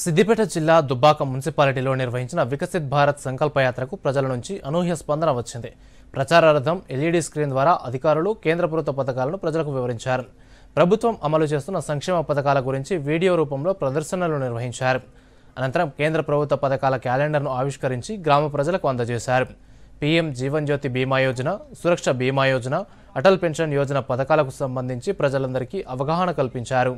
సిద్దిపేట జిల్లా దుబ్బాక మున్సిపాలిటీలో నిర్వహించిన వికసిత్ భారత్ సంకల్ప యాత్రకు ప్రజల నుంచి అనూహ్య స్పందన వచ్చింది. ప్రచారార్థం ఎల్ఈడీ స్క్రీన్ ద్వారా అధికారులు కేంద్ర ప్రభుత్వ పథకాలను ప్రజలకు వివరించారు. ప్రభుత్వం అమలు చేస్తున్న సంక్షేమ పథకాల గురించి వీడియో రూపంలో ప్రదర్శనలు నిర్వహించారు. అనంతరం కేంద్ర ప్రభుత్వ పథకాల క్యాలెండర్ను ఆవిష్కరించి గ్రామ ప్రజలకు అందజేశారు. పీఎం జీవన్ జ్యోతి బీమా యోజన, సురక్ష బీమా యోజన, అటల్ పెన్షన్ యోజన పథకాలకు సంబంధించి ప్రజలందరికీ అవగాహన కల్పించారు.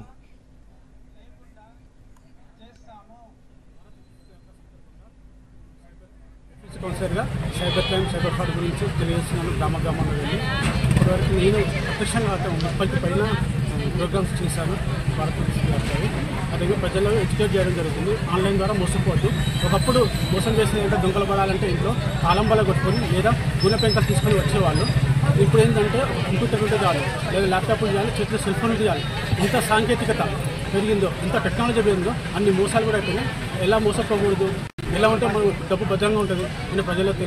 కౌన్సిలర్గా సైబర్ క్రైమ్ సైబర్ ఫ్రాడ్ గురించి తెలియజేస్తున్నాను. గ్రామంలో వెళ్ళి ఇప్పటివరకు నేను ప్రత్యక్షంగా 30కి పైన ప్రోగ్రామ్స్ చేశాను. భారత గారి అదే ప్రజల్లో ఎడ్యుకేట్ చేయడం జరుగుతుంది. ఆన్లైన్ ద్వారా మోసపోవద్దు. ఒకప్పుడు మోసం చేసిన ఏంటంటే దొంగలు పడాలంటే ఇంట్లో తాళంబల కొట్టుకొని లేదా గుణ పెంకలు తీసుకొని వచ్చేవాళ్ళు. ఇప్పుడు ఏంటంటే కంప్యూటర్ ఉంటే చాలు, లేదా ల్యాప్టాప్ చేయాలి, చేతిలో సెల్ ఫోన్ చేయాలి. ఇంత సాంకేతికత పెరిగిందో, ఇంత టెక్నాలజీ పెరిగిందో అన్ని మోసాలు కూడా అయిపోయినాయి. ఎలా మోసపోకూడదు, ఎలా ఉంటే మనకు డబ్బు భద్రంగా ఉంటుంది అని ప్రజలకు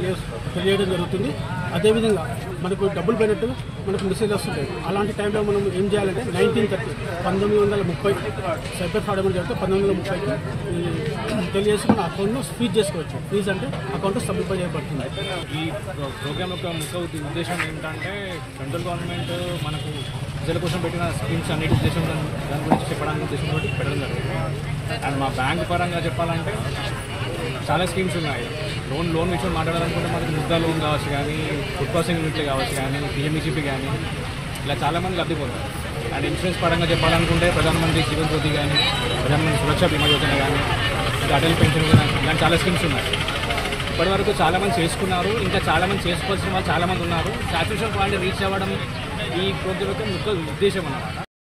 తెలియడం జరుగుతుంది. అదేవిధంగా మనకు డబ్బులు పోయినట్టు మనకు మెసేజ్ వస్తుంటాయి. అలాంటి టైంలో మనం ఏం చేయాలంటే 1930 సైబర్ ఫ్రాడ్ ఏమైనా జరిగితే 1930కి తెలియజేసి మన అకౌంట్ను ఫ్రీజ్ చేసుకోవచ్చు. ఫ్రీజ్ అంటే అకౌంట్ సబ్మిట్ చేయబడుతుంది. ఈ ప్రోగ్రామ్ యొక్క ముఖ్య ఉద్దేశం ఏంటంటే సెంట్రల్ గవర్నమెంట్ మనకు ప్రజల కోసం పెట్టిన స్కీమ్స్ అన్నిటి ఉద్దేశం దాని గురించి చెప్పడానికి ఉద్దేశంతో పెట్టడం జరుగుతుంది. అండ్ మా బ్యాంక్ పరంగా చెప్పాలంటే చాలా స్కీమ్స్ ఉన్నాయి. లోన్ విషయం మాట్లాడాలనుకుంటే మనకి ముద్దా లోన్ కావచ్చు, కానీ ఫుడ్ ప్రాసెసింగ్ యూనిట్లు కావచ్చు, కానీ పిఎంఈసీపీ కానీ ఇలా చాలామంది లబ్ధిపోతారు. అండ్ ఇన్సూరెన్స్ పరంగా చెప్పాలనుకుంటే ప్రధానమంత్రి జీవన్ జ్యోతి కానీ, ప్రధానమంత్రి సురక్ష బీమా యోజన కానీ, అటల్ పెన్షన్ ఇలాంటి చాలా స్కీమ్స్ ఉన్నాయి. ఇప్పటివరకు చాలామంది చేసుకున్నారు. ఇంకా చాలామంది చేసుకోవాల్సిన వాళ్ళు చాలామంది ఉన్నారు. సాచురేషన్ పాయింట్ రీచ్ అవ్వడం ఈ ప్రోగ్రామ్ యొక్క ముఖ్య ఉద్దేశం అన్నమాట.